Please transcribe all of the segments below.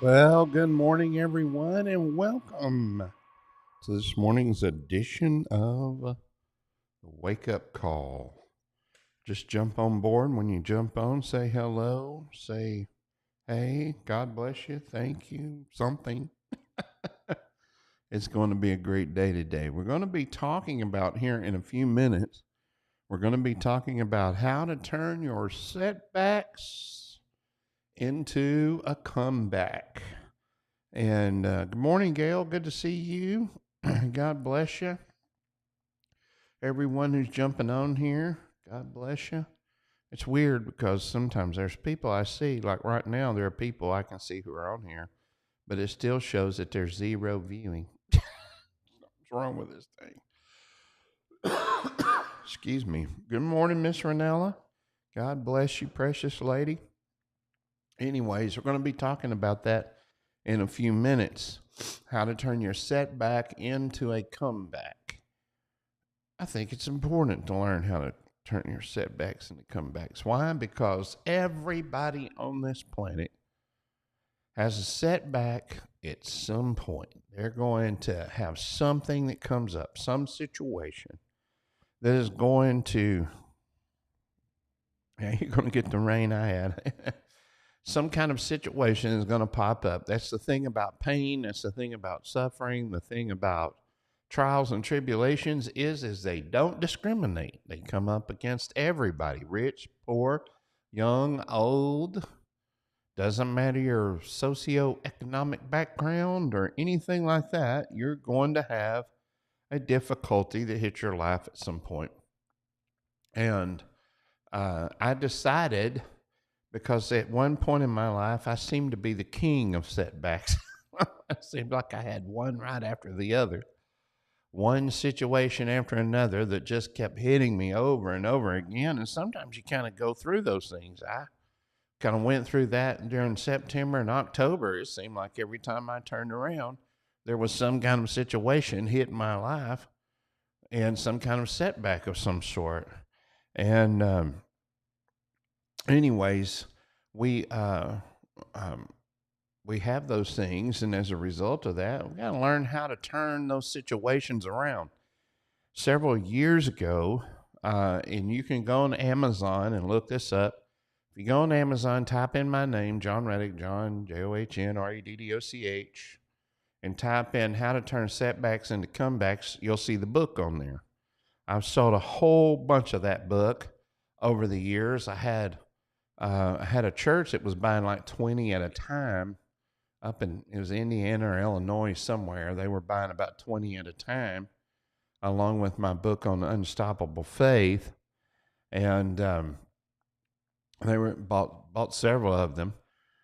Well, good morning, everyone, and welcome to this morning's edition of the Wake Up Call. Just jump on board. When you jump on, say hello, say, hey, God bless you, thank you, something. It's going to be a great day today. We're going to be talking about here in a few minutes, we're going to be talking about how to turn your setbacks into a comeback. And good morning, Gail. Good to see you. God bless you. Everyone who's jumping on here, God bless you. It's weird because sometimes there's people I see, like right now, there are people I can see who are on here, but it still shows that there's zero viewing. What's wrong with this thing? Excuse me. Good morning, Miss Ranella. God bless you, precious lady. Anyways, we're going to be talking about that in a few minutes. How to turn your setback into a comeback. I think it's important to learn how to turn your setbacks into comebacks. Why? Because everybody on this planet has a setback at some point. They're going to have something that comes up, some situation that is going to, yeah, you're going to get the rain I had. Some kind of situation is going to pop up. That's the thing about pain. That's the thing about suffering. The thing about trials and tribulations is they don't discriminate. They come up against everybody, rich, poor, young, old. Doesn't matter your socioeconomic background or anything like that. You're going to have a difficulty that hits your life at some point. And I decided, because at one point in my life, I seemed to be the king of setbacks. It seemed like I had one right after the other, one situation after another that just kept hitting me over and over again. And sometimes you kind of go through those things. I kind of went through that during September and October. It seemed like every time I turned around, there was some kind of situation hitting my life and some kind of setback of some sort. And anyways, we um, we have those things, and as a result of that, we got to learn how to turn those situations around. Several years ago, and you can go on Amazon and look this up. If you go on Amazon, type in my name, John Reddick, John JohnReddoch, and type in how to turn setbacks into comebacks, you'll see the book on there. I've sold a whole bunch of that book over the years. I had a church that was buying like 20 at a time up in, it was Indiana or Illinois somewhere. They were buying about 20 at a time, along with my book on unstoppable faith. And they were bought several of them.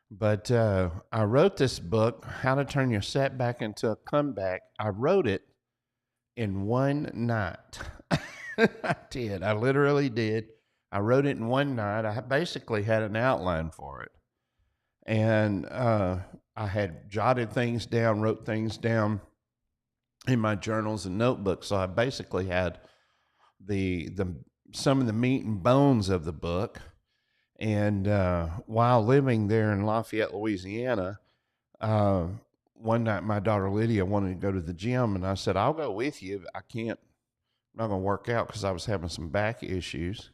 But I wrote this book, How to Turn Your Setback into a Comeback. I wrote it in one night. I did. I literally did. I wrote it in one night. I basically had an outline for it. And I had jotted things down, wrote things down in my journals and notebooks. So I basically had the some of the meat and bones of the book. And while living there in Lafayette, Louisiana, uh, one night my daughter Lydia wanted to go to the gym, and I said, "I'll go with you. I can't. I'm not going to work out because I was having some back issues."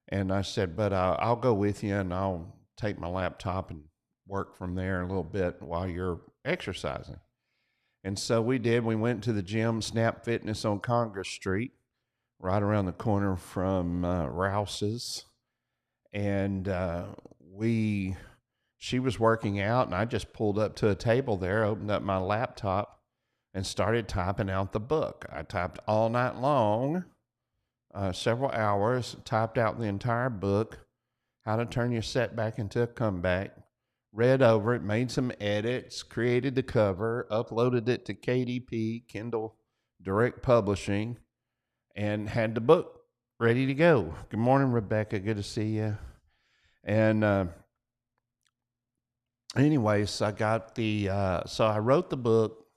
And I said, "But I'll go with you, and I'll take my laptop and work from there a little bit while you're exercising." And so we did. We went to the gym, Snap Fitness on Congress Street, right around the corner from Rouse's. And she was working out, and I just pulled up to a table there, opened up my laptop, and started typing out the book. I typed all night long, several hours, typed out the entire book, How to Turn Your Setback into a Comeback, read over it, made some edits, created the cover, uploaded it to KDP, Kindle Direct Publishing, and had the book ready to go. Good morning, Rebecca. Good to see you. And anyways, I got so I wrote the book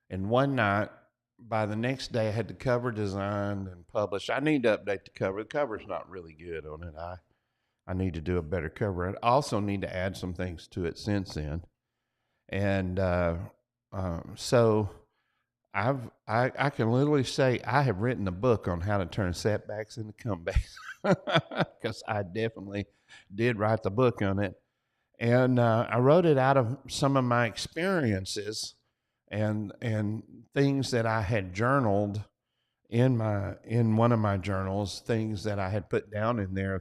in one night. By the next day, I had the cover designed and published. I need to update the cover. The cover's not really good on it. I need to do a better cover. I also need to add some things to it since then. And so I can literally say I have written a book on how to turn setbacks into comebacks because I definitely did write the book on it. And I wrote it out of some of my experiences and things that I had journaled in one of my journals, things that I had put down in there,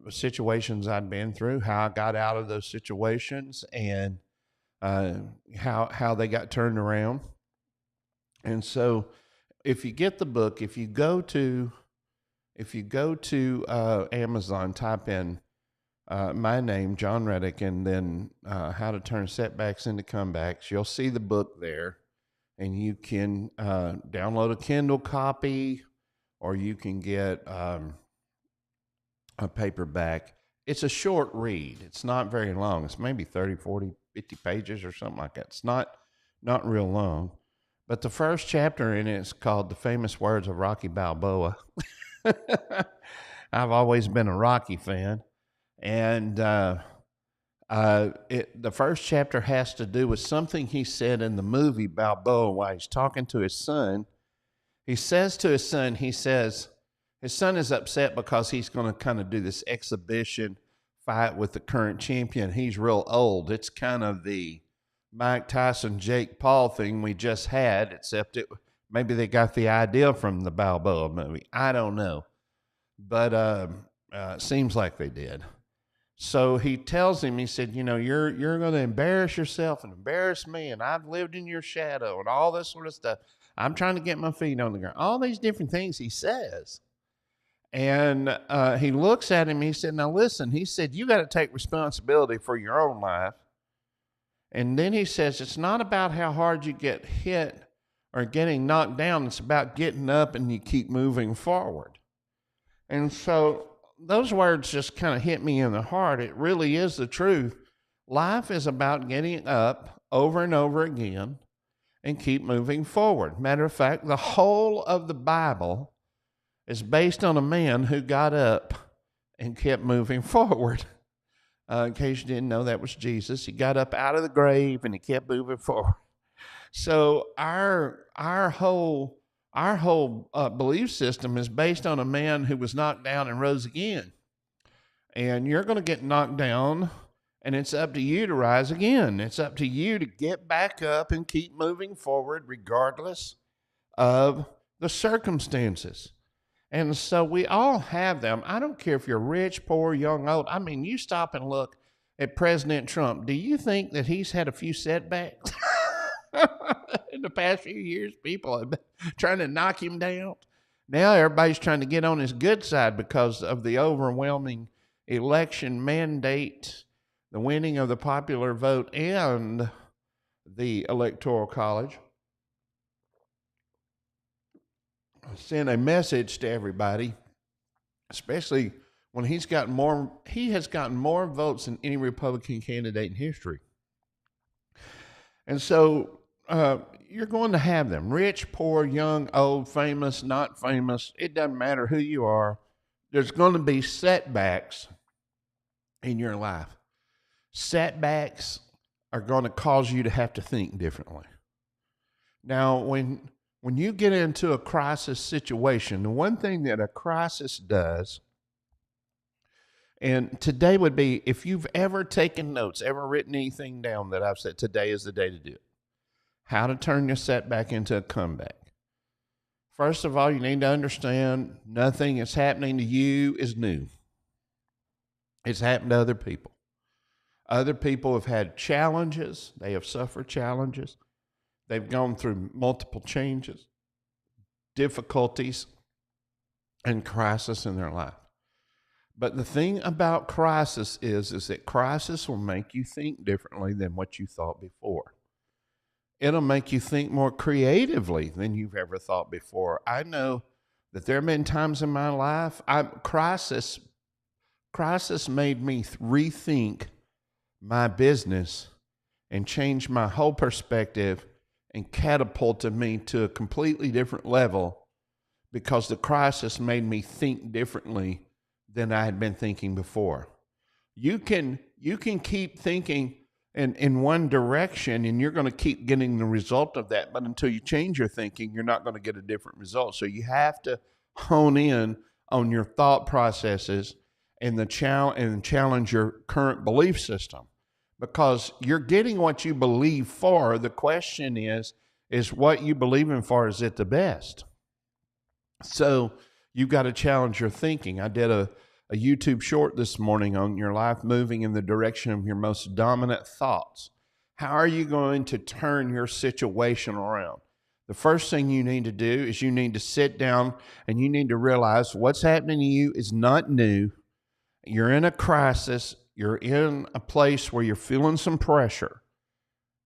situations I'd been through, how I got out of those situations, and uh, how they got turned around. And so, if you get the book, if you go to Amazon, type in my name, John Reddick, and then how to turn setbacks into comebacks, you'll see the book there, and you can download a Kindle copy, or you can get a paperback. It's a short read. It's not very long. It's maybe 30, 40, 50 pages or something like that. It's not real long. But the first chapter in it is called The Famous Words of Rocky Balboa. I've always been a Rocky fan. And the first chapter has to do with something he said in the movie Balboa while he's talking to his son. He says to his son, his son is upset because he's going to kind of do this exhibition fight with the current champion. He's real old. It's kind of the Mike Tyson, Jake Paul thing we just had, except maybe they got the idea from the Balboa movie. I don't know. But it seems like they did. So he tells him, he said, you're going to embarrass yourself and embarrass me, and I've lived in your shadow and all this sort of stuff. I'm trying to get my feet on the ground. All these different things he says. And he looks at him, he said, now listen, he said, you got to take responsibility for your own life. And then he says, it's not about how hard you get hit or getting knocked down. It's about getting up and you keep moving forward. And so those words just kind of hit me in the heart. It really is the truth. Life is about getting up over and over again and keep moving forward. Matter of fact, the whole of the Bible is based on a man who got up and kept moving forward. In case you didn't know, that was Jesus. He got up out of the grave and he kept moving forward. So our whole belief system is based on a man who was knocked down and rose again. And you're going to get knocked down, and it's up to you to rise again. It's up to you to get back up and keep moving forward regardless of the circumstances. And so we all have them. I don't care if you're rich, poor, young, old. I mean, you stop and look at President Trump. Do you think that he's had a few setbacks? In the past few years, people have been trying to knock him down. Now everybody's trying to get on his good side because of the overwhelming election mandate, the winning of the popular vote, and the Electoral College. Send a message to everybody, especially when he has gotten more votes than any Republican candidate in history. And so you're going to have them, rich, poor, young, old, famous, not famous. It doesn't matter who you are. There's going to be setbacks in your life. Setbacks are going to cause you to have to think differently. Now, when you get into a crisis situation, the one thing that a crisis does, and today would be, if you've ever taken notes, ever written anything down that I've said, today is the day to do it. How to turn your setback into a comeback. First of all, you need to understand nothing that's happening to you is new. It's happened to other people. Other people have had challenges. They have suffered challenges. They've gone through multiple changes, difficulties, and crisis in their life. But the thing about crisis is that crisis will make you think differently than what you thought before. It'll make you think more creatively than you've ever thought before. I know that there have been times in my life, crisis made me rethink my business and change my whole perspective and catapulted me to a completely different level because the crisis made me think differently than I had been thinking before. You can keep thinking in one direction, and you're going to keep getting the result of that. But until you change your thinking, you're not going to get a different result. So you have to hone in on your thought processes and challenge your current belief system, because you're getting what you believe for. The question is what you believe in for, is it the best? So you've got to challenge your thinking. I did a YouTube short this morning on your life moving in the direction of your most dominant thoughts. How are you going to turn your situation around? The first thing you need to do is you need to sit down and you need to realize what's happening to you is not new. You're in a crisis. You're in a place where you're feeling some pressure.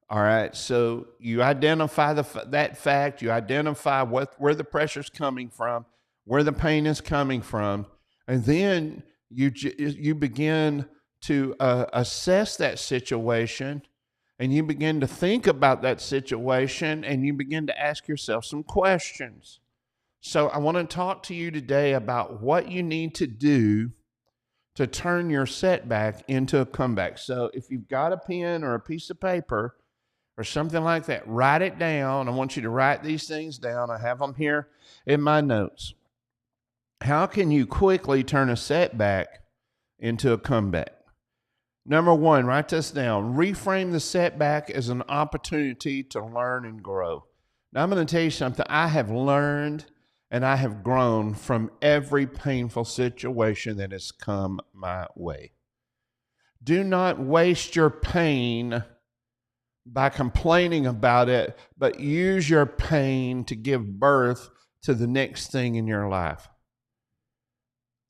All right. So you identify that fact. You identify where the pressure's coming from, where the pain is coming from, and then you begin to assess that situation, and you begin to think about that situation, and you begin to ask yourself some questions. So I want to talk to you today about what you need to do to turn your setback into a comeback. So if you've got a pen or a piece of paper or something like that, write it down. I want you to write these things down. I have them here in my notes. How can you quickly turn a setback into a comeback? Number one, write this down. Reframe the setback as an opportunity to learn and grow. Now, I'm going to tell you something. I have learned and I have grown from every painful situation that has come my way. Do not waste your pain by complaining about it, but use your pain to give birth to the next thing in your life.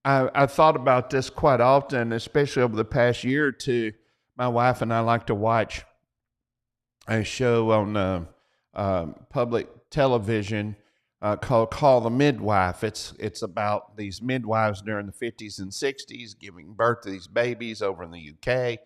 I thought about this quite often, especially over the past year or two. My wife and I like to watch a show on public television called Call the Midwife. It's about these midwives during the 50s and 60s giving birth to these babies over in the UK,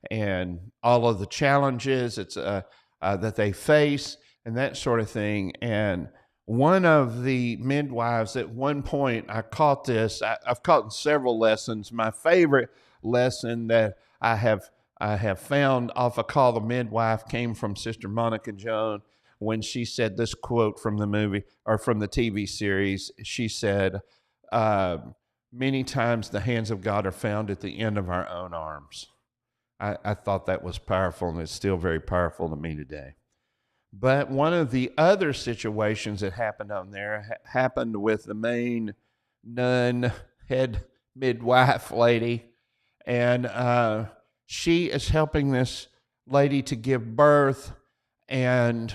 and all of the challenges that they face and that sort of thing. And one of the midwives, at one point, I caught this. I've caught several lessons. My favorite lesson that I have found off of Call the Midwife came from Sister Monica Joan, when she said this quote from the movie, or from the TV series. She said, many times the hands of God are found at the end of our own arms. I thought that was powerful, and it's still very powerful to me today. But one of the other situations that happened on there happened with the main nun, head midwife lady. And she is helping this lady to give birth. And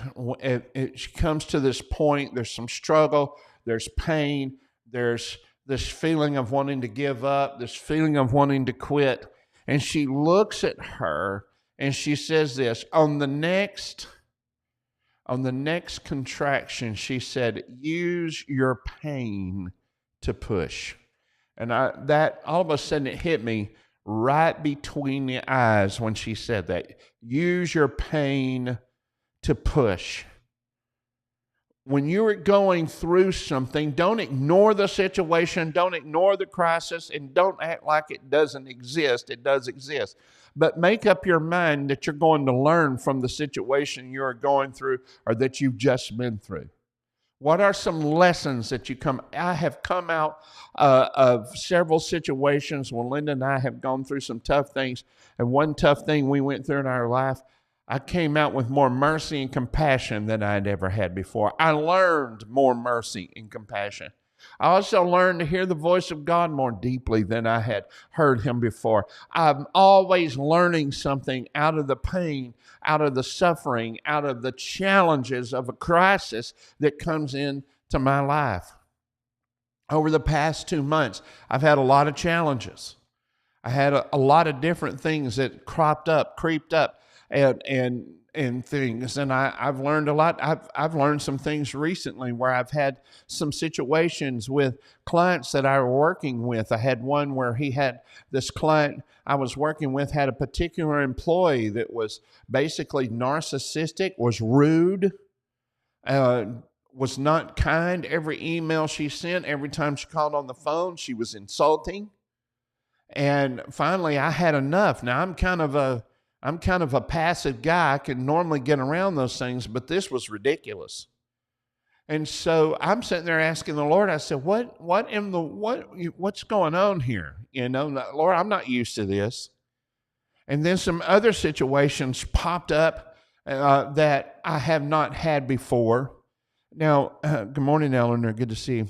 she comes to this point. There's some struggle. There's pain. There's this feeling of wanting to give up, this feeling of wanting to quit. And she looks at her and she says this, on the next contraction, she said, use your pain to push. And that all of a sudden it hit me right between the eyes when she said that. Use your pain to push. When you're going through something, don't ignore the situation, don't ignore the crisis, and don't act like it doesn't exist. It does exist. But make up your mind that you're going to learn from the situation you're going through or that you've just been through. What are some lessons that I have come out of several situations when Linda and I have gone through some tough things. And one tough thing we went through in our life, I came out with more mercy and compassion than I'd ever had before. I learned more mercy and compassion. I also learned to hear the voice of God more deeply than I had heard him before. I'm always learning something out of the pain, out of the suffering, out of the challenges of a crisis that comes into my life. Over the past 2 months, I've had a lot of challenges. I had a lot of different things that creeped up, and things, and I've learned a lot. I've learned some things recently where I've had some situations with clients that I were working with. I had one where this client I was working with had a particular employee that was basically narcissistic, was rude, was not kind. Every email she sent, every time she called on the phone, she was insulting. And finally, I had enough. Now, I'm kind of I'm kind of a passive guy. I can normally get around those things, but this was ridiculous. And so I'm sitting there asking the Lord, I said, what's going on here? Lord, I'm not used to this. And then some other situations popped up that I have not had before. Now, good morning, Eleanor. Good to see you.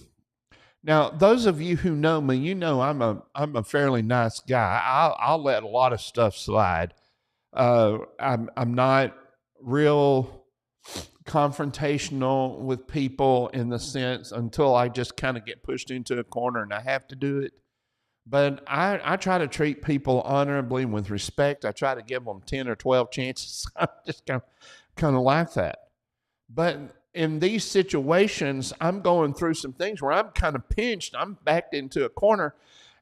Now, those of you who know me, you know I'm a fairly nice guy. I'll let a lot of stuff slide. I'm not real confrontational with people in the sense until I just kind of get pushed into a corner and I have to do it. But I try to treat people honorably with respect. I try to give them 10 or 12 chances. I just kind of like that. But in these situations, I'm going through some things where I'm kind of pinched. I'm backed into a corner.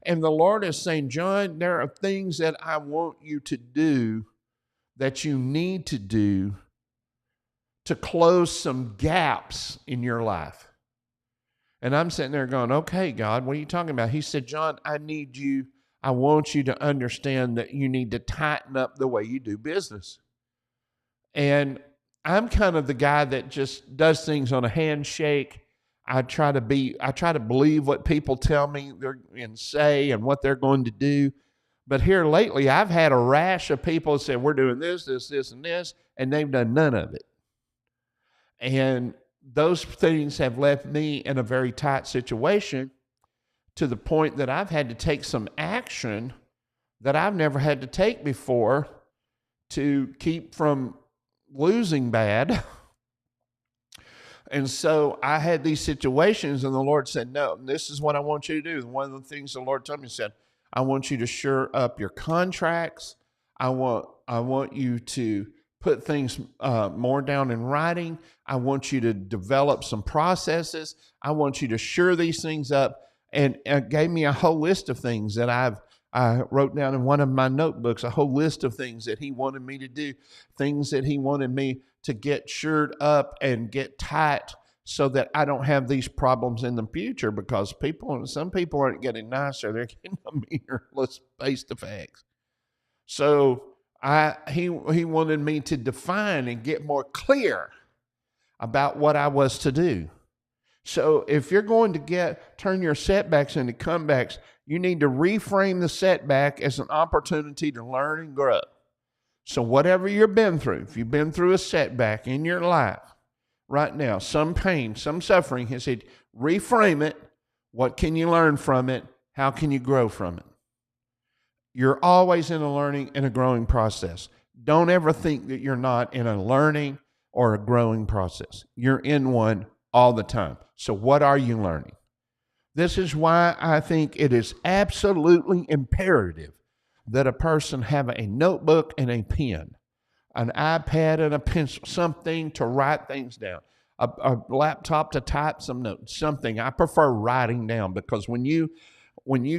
And the Lord is saying, John, there are things that I want you to do that you need to do to close some gaps in your life. And I'm sitting there going, okay, God, what are you talking about? He said, John, I want you to understand that you need to tighten up the way you do business. And I'm kind of the guy that just does things on a handshake. I try to believe what people tell me and say and what they're going to do. But here lately, I've had a rash of people that say, we're doing this, and this, and they've done none of it. And those things have left me in a very tight situation to the point that I've had to take some action that I've never had to take before to keep from losing bad. And so I had these situations and the Lord said, no, this is what I want you to do. And one of the things the Lord told me, he said, I want you to shore up your contracts. I want you to put things more down in writing. I want you to develop some processes. I want you to shore these things up. And gave me a whole list of things that I wrote down in one of my notebooks, a whole list of things that he wanted me to do, things that he wanted me to get shored up and get tight so that I don't have these problems in the future, because some people aren't getting nicer. They're getting meaner. Let's face the facts. So he wanted me to define and get more clear about what I was to do. So if you're going to turn your setbacks into comebacks, you need to reframe the setback as an opportunity to learn and grow. So whatever you've been through, if you've been through a setback in your life right now, some pain, some suffering, he said, reframe it. What can you learn from it? How can you grow from it? You're always in a learning and a growing process. Don't ever think that you're not in a learning or a growing process. You're in one all the time. So what are you learning? This is why I think it is absolutely imperative that a person have a notebook and a pen, an iPad and a pencil, something to write things down, a laptop to type some notes, something. I prefer writing down, because when you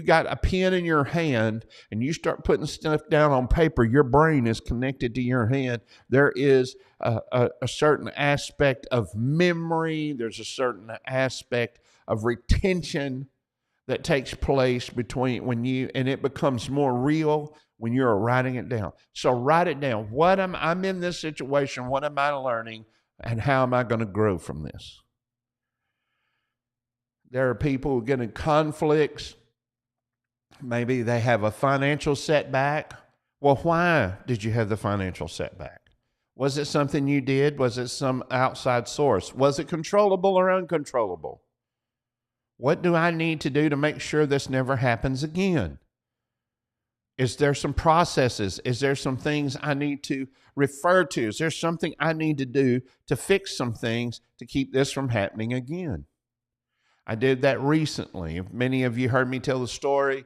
got a pen in your hand and you start putting stuff down on paper, your brain is connected to your hand. There is a certain aspect of memory. There's a certain aspect of retention that takes place and it becomes more real when you're writing it down. So write it down. I'm in this situation. What am I learning? And how am I going to grow from this? There are people who get in conflicts. Maybe they have a financial setback. Well, why did you have the financial setback? Was it something you did? Was it some outside source? Was it controllable or uncontrollable? What do I need to do to make sure this never happens again? Is there some processes? Is there some things I need to refer to? Is there something I need to do to fix some things to keep this from happening again? I did that recently. Many of you heard me tell the story.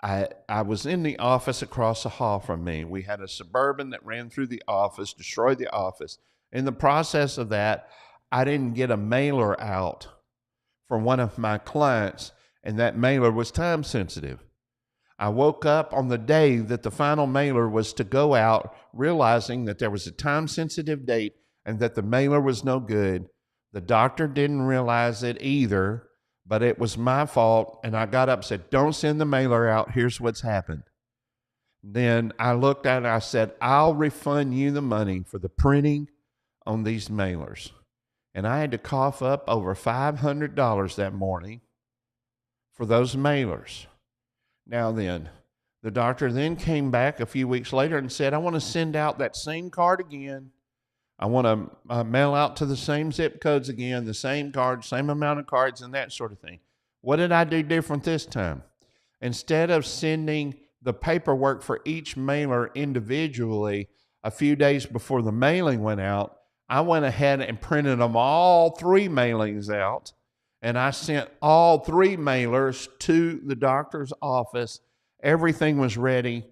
I was in the office across the hall from me. We had a Suburban that ran through the office, destroyed the office. In the process of that, I didn't get a mailer out for one of my clients, and that mailer was time sensitive. I woke up on the day that the final mailer was to go out, realizing that there was a time sensitive date and that the mailer was no good. The doctor didn't realize it either, but it was my fault. And I got up and said, don't send the mailer out. Here's what's happened. Then I looked at it, I said, I'll refund you the money for the printing on these mailers. And I had to cough up over $500 that morning for those mailers. Now then, the doctor then came back a few weeks later and said, I want to send out that same card again. I want to mail out to the same zip codes again, the same cards, same amount of cards, and that sort of thing. What did I do different this time? Instead of sending the paperwork for each mailer individually a few days before the mailing went out, I went ahead and printed them all 3 mailings out, and I sent all 3 mailers to the doctor's office. Everything was ready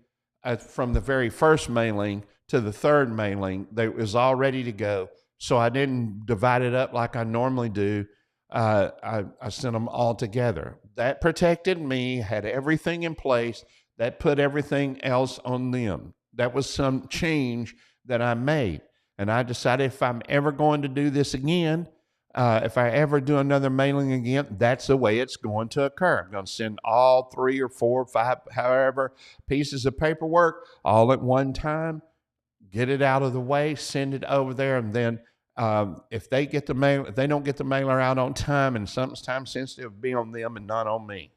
from the very first mailing to the 3rd mailing. It was all ready to go. So I didn't divide it up like I normally do. I sent them all together. That protected me, had everything in place. That put everything else on them. That was some change that I made. And I decided if I'm ever going to do this again, if I ever do another mailing again, that's the way it's going to occur. I'm going to send all 3 or 4 or 5, however, pieces of paperwork all at one time, get it out of the way, send it over there, and then if they don't get the mailer out on time, and something's time sensitive, it'll be on them and not on me.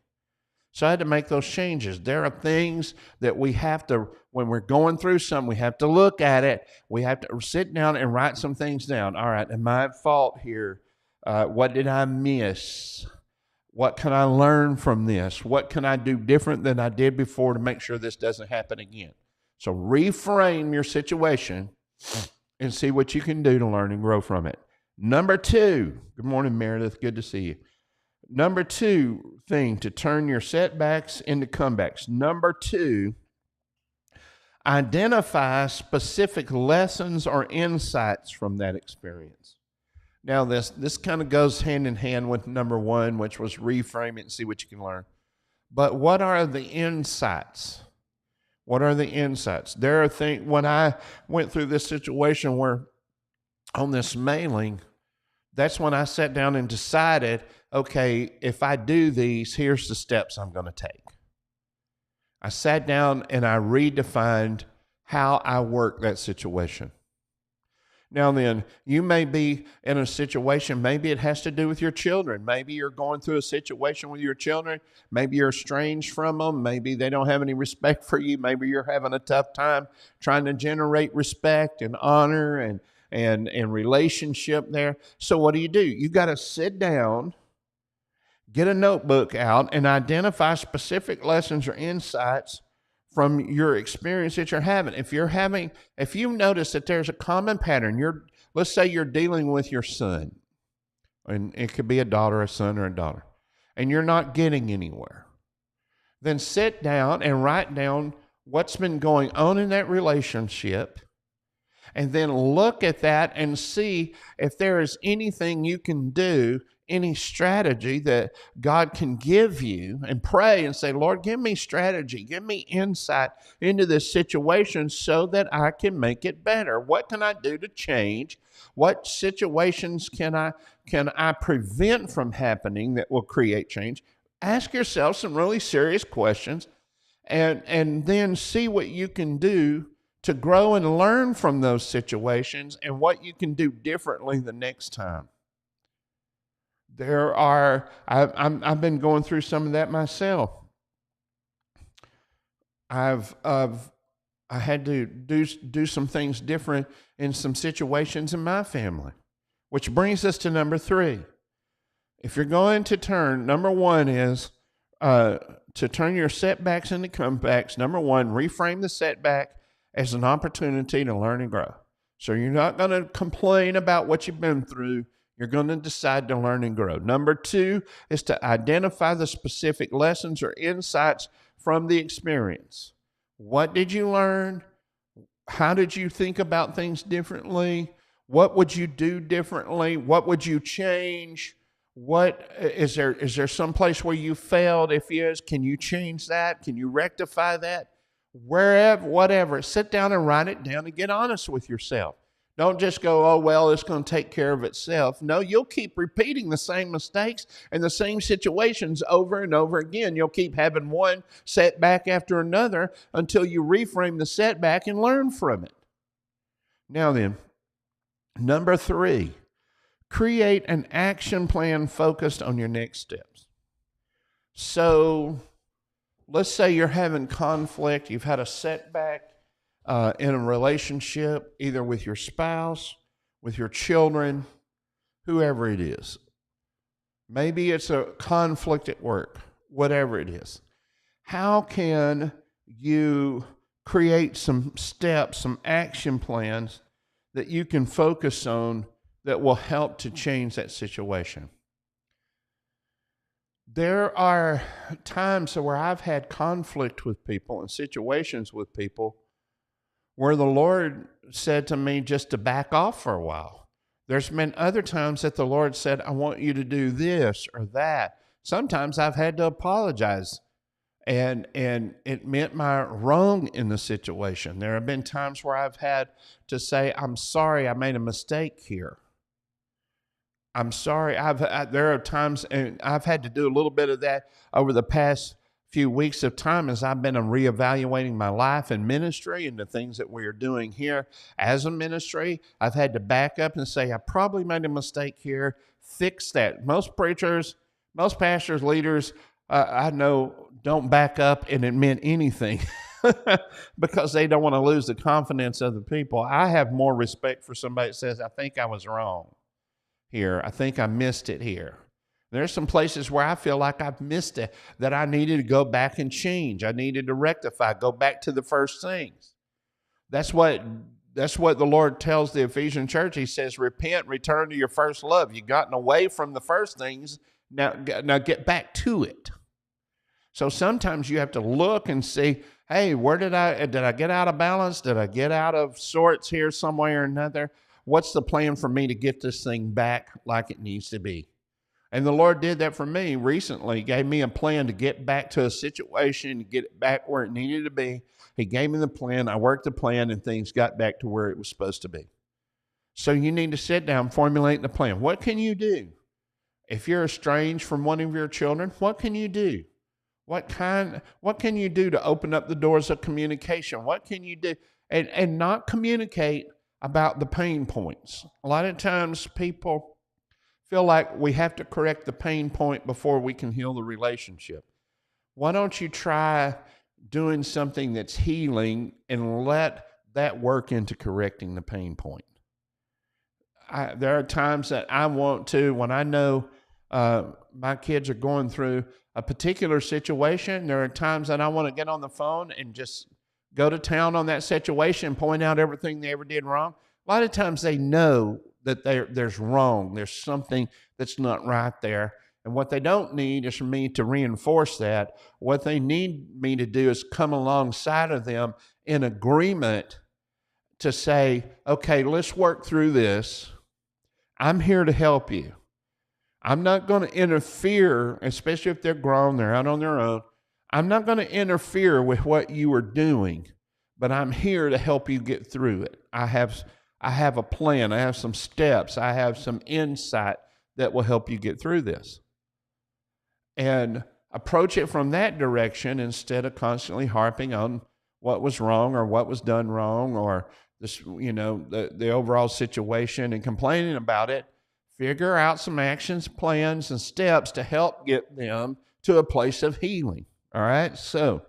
So I had to make those changes. There are things that we have to, when we're going through something, we have to look at it. We have to sit down and write some things down. All right, am I at fault here? What did I miss? What can I learn from this? What can I do different than I did before to make sure this doesn't happen again? So reframe your situation and see what you can do to learn and grow from it. Number 2, good morning, Meredith. Good to see you. Number 2 thing to turn your setbacks into comebacks. Number 2, identify specific lessons or insights from that experience. Now, this kind of goes hand in hand with number 1, which was reframe it and see what you can learn. But what are the insights? What are the insights? There are things, when I went through this situation where on this mailing, that's when I sat down and decided, okay, if I do these, here's the steps I'm going to take. I sat down and I redefined how I work that situation. Now then, you may be in a situation, maybe it has to do with your children. Maybe you're going through a situation with your children. Maybe you're estranged from them. Maybe they don't have any respect for you. Maybe you're having a tough time trying to generate respect and honor and relationship there. So what do? You got to sit down, get a notebook out, and identify specific lessons or insights from your experience that you're having. If you notice that there's a common pattern, let's say you're dealing with your son, and it could be a daughter, a son, or a daughter, and you're not getting anywhere, then sit down and write down what's been going on in that relationship, and then look at that and see if there is anything you can do, any strategy that God can give you, and pray and say, Lord, give me strategy, give me insight into this situation so that I can make it better. What can I do to change? What situations can I prevent from happening that will create change? Ask yourself some really serious questions and then see what you can do to grow and learn from those situations and what you can do differently the next time. I've been going through some of that myself. I had to do some things different in some situations in my family, which brings us to number 3. If you're going to turn, number 1 is to turn your setbacks into comebacks. Number 1, reframe the setback as an opportunity to learn and grow. So you're not going to complain about what you've been through. You're going to decide to learn and grow. Number 2 is to identify the specific lessons or insights from the experience. What did you learn? How did you think about things differently? What would you do differently? What would you change? What is there some place where you failed? If yes, can you change that? Can you rectify that? Wherever, whatever, sit down and write it down and get honest with yourself. Don't just go, oh, well, it's going to take care of itself. No, you'll keep repeating the same mistakes and the same situations over and over again. You'll keep having one setback after another until you reframe the setback and learn from it. Now then, number 3, create an action plan focused on your next steps. So let's say you're having conflict, you've had a setback in a relationship, either with your spouse, with your children, whoever it is. Maybe it's a conflict at work, whatever it is. How can you create some steps, some action plans that you can focus on that will help to change that situation? There are times where I've had conflict with people and situations with people where the Lord said to me just to back off for a while. There's been other times that the Lord said, I want you to do this or that. Sometimes I've had to apologize, and it meant my wrong in the situation. There have been times where I've had to say, I'm sorry, I made a mistake here. I'm sorry. There are times, and I've had to do a little bit of that over the past few weeks of time as I've been reevaluating my life and ministry and the things that we are doing here as a ministry. I've had to back up and say, I probably made a mistake here. Fix that. Most preachers, most pastors, leaders, I know don't back up and admit anything because they don't want to lose the confidence of the people. I have more respect for somebody that says, I think I was wrong here. I think I missed it here. There's some places where I feel like I've missed it, that I needed to go back and change. I needed to rectify, go back to the first things. That's what the Lord tells the Ephesian church. He says, repent, return to your first love. You've gotten away from the first things. Now get back to it. So sometimes you have to look and see, hey, where did I get out of balance? Did I get out of sorts here some way or another? What's the plan for me to get this thing back like it needs to be? And the Lord did that for me recently. He gave me a plan to get back to a situation, to get it back where it needed to be. He gave me the plan. I worked the plan, and things got back to where it was supposed to be. So you need to sit down, formulate the plan. What can you do? If you're estranged from one of your children, what can you do? What can you do to open up the doors of communication? What can you do? And not communicate about the pain points. A lot of times people feel like we have to correct the pain point before we can heal the relationship. Why don't you try doing something that's healing and let that work into correcting the pain point? There are times that I want to, when I know my kids are going through a particular situation, there are times that I want to get on the phone and just go to town on that situation, point out everything they ever did wrong. A lot of times they know that there's wrong. There's something that's not right there. And what they don't need is for me to reinforce that. What they need me to do is come alongside of them in agreement to say, okay, let's work through this. I'm here to help you. I'm not going to interfere, especially if they're grown, they're out on their own. I'm not going to interfere with what you are doing, but I'm here to help you get through it. I have a plan. I have some steps. I have some insight that will help you get through this. And approach it from that direction instead of constantly harping on what was wrong or what was done wrong or this, the overall situation and complaining about it. Figure out some actions, plans, and steps to help get them to a place of healing. All right, so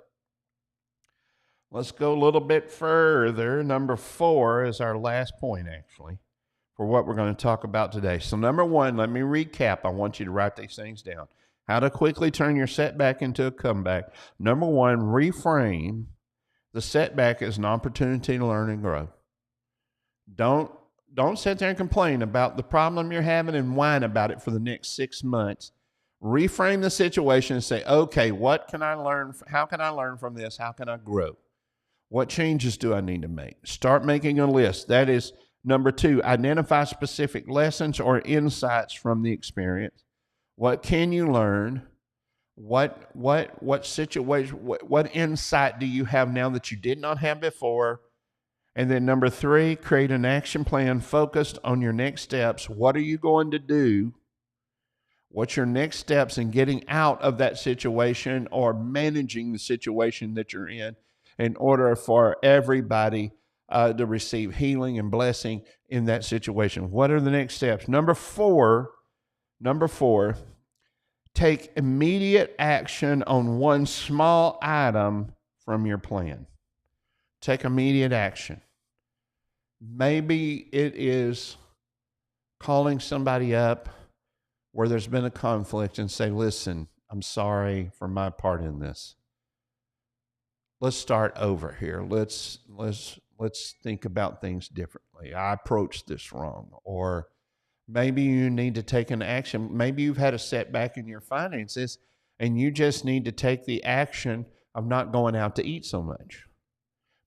let's go a little bit further. Number 4 is our last point, actually, for what we're going to talk about today. So number 1, let me recap. I want you to write these things down. How to quickly turn your setback into a comeback. Number 1, reframe the setback as an opportunity to learn and grow. Don't sit there and complain about the problem you're having and whine about it for the next 6 months. Reframe the situation and say, okay, what can I learn? How can I learn from this? How can I grow? What changes do I need to make? Start making a list. That is number 2. Identify specific lessons or insights from the experience. What can you learn? What situation? What insight do you have now that you did not have before? And then number 3, create an action plan focused on your next steps. What are you going to do? What's your next steps in getting out of that situation or managing the situation that you're in order for everybody to receive healing and blessing in that situation? What are the next steps? Number four, take immediate action on one small item from your plan. Take immediate action. Maybe it is calling somebody up where there's been a conflict and say, listen, I'm sorry for my part in this. Let's start over here. Let's think about things differently. I approached this wrong. Or maybe you need to take an action. Maybe you've had a setback in your finances and you just need to take the action of not going out to eat so much.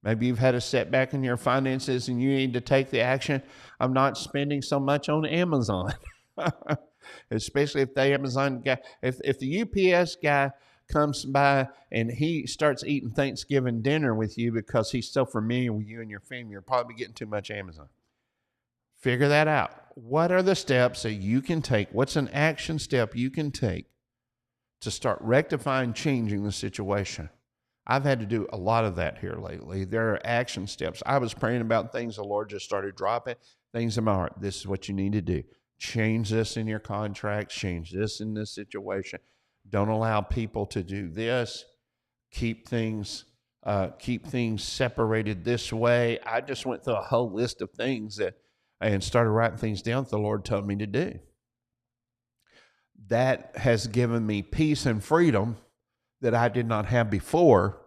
Maybe you've had a setback in your finances and you need to take the action of not spending so much on Amazon. Especially if the Amazon guy, if the UPS guy comes by and he starts eating Thanksgiving dinner with you because he's so familiar with you and your family, you're probably getting too much Amazon. Figure that out. What are the steps that you can take? What's an action step you can take to start rectifying, changing the situation? I've had to do a lot of that here lately. There are action steps. I was praying about things. The Lord just started dropping things in my heart. This is what you need to do. Change this in your contract. Change this in this situation. Don't allow people to do this. Keep things separated this way. I just went through a whole list of things and started writing things down that the Lord told me to do. That has given me peace and freedom that I did not have before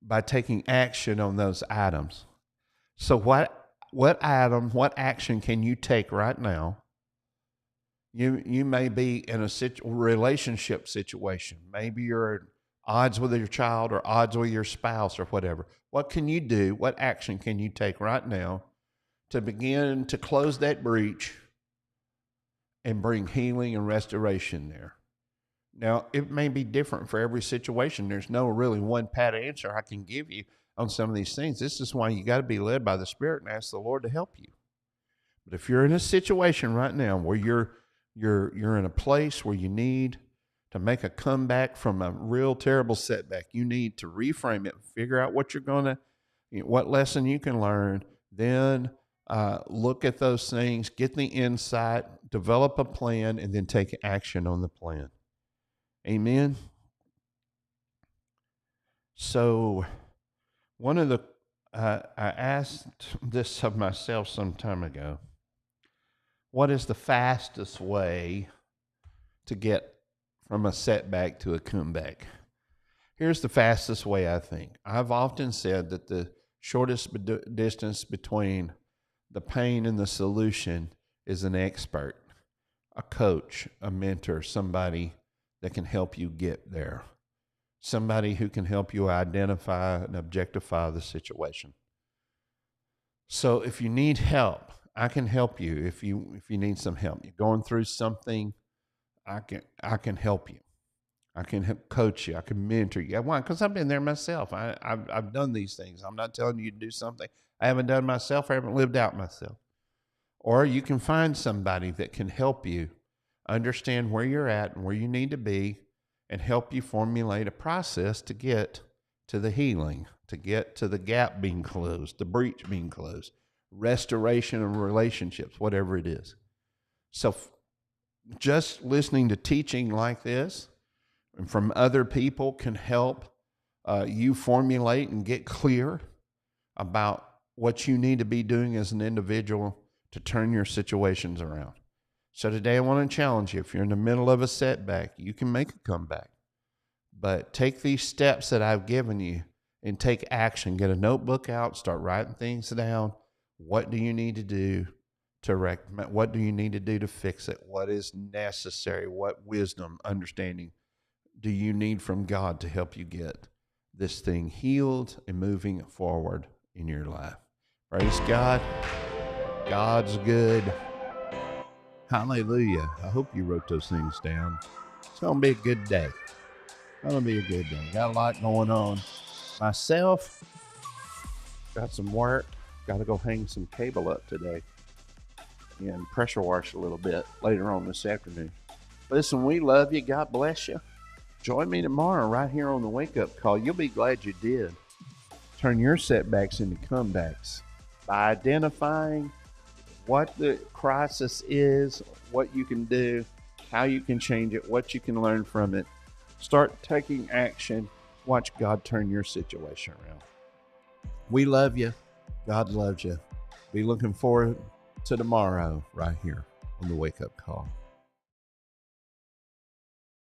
by taking action on those items. So what action can you take right now? You may be in a relationship situation. Maybe you're at odds with your child or odds with your spouse or whatever. What can you do? What action can you take right now to begin to close that breach and bring healing and restoration there? Now, it may be different for every situation. There's no really one pat answer I can give you on some of these things. This is why you got to be led by the Spirit and ask the Lord to help you. But if you're in a situation right now where you're in a place where you need to make a comeback from a real terrible setback, you need to reframe it, figure out what what lesson you can learn, then look at those things, get the insight, develop a plan, and then take action on the plan. Amen. So one of I asked this of myself some time ago. What is the fastest way to get from a setback to a comeback? Here's the fastest way, I think. I've often said that the shortest distance between the pain and the solution is an expert, a coach, a mentor, somebody that can help you get there. Somebody who can help you identify and objectify the situation. So if you need help, I can help you. If you need some help, you're going through something, I can help you. I can help coach you. I can mentor you. Why? Because I've been there myself. I've done these things. I'm not telling you to do something I haven't done myself. I haven't lived out myself. Or you can find somebody that can help you understand where you're at and where you need to be and help you formulate a process to get to the healing, to get to the gap being closed, the breach being closed, restoration of relationships, whatever it is. So just listening to teaching like this and from other people can help you formulate and get clear about what you need to be doing as an individual to turn your situations around. So today I want to challenge you. If you're in the middle of a setback, you can make a comeback. But take these steps that I've given you and take action. Get a notebook out, start writing things down. What do you need to do to recommend? What do you need to do to fix it? What is necessary? What wisdom, understanding do you need from God to help you get this thing healed and moving forward in your life? Praise God. God's good. Hallelujah. I hope you wrote those things down. It's going to be a good day. It's going to be a good day. Got a lot going on myself. Got some work. Got to go hang some cable up today and pressure wash a little bit later on this afternoon. Listen, we love you. God bless you. Join me tomorrow right here on the Wake Up Call. You'll be glad you did. Turn your setbacks into comebacks by identifying what the crisis is, what you can do, how you can change it, what you can learn from it. Start taking action. Watch God turn your situation around. We love you. God loves you. Be looking forward to tomorrow right here on the Wake Up Call.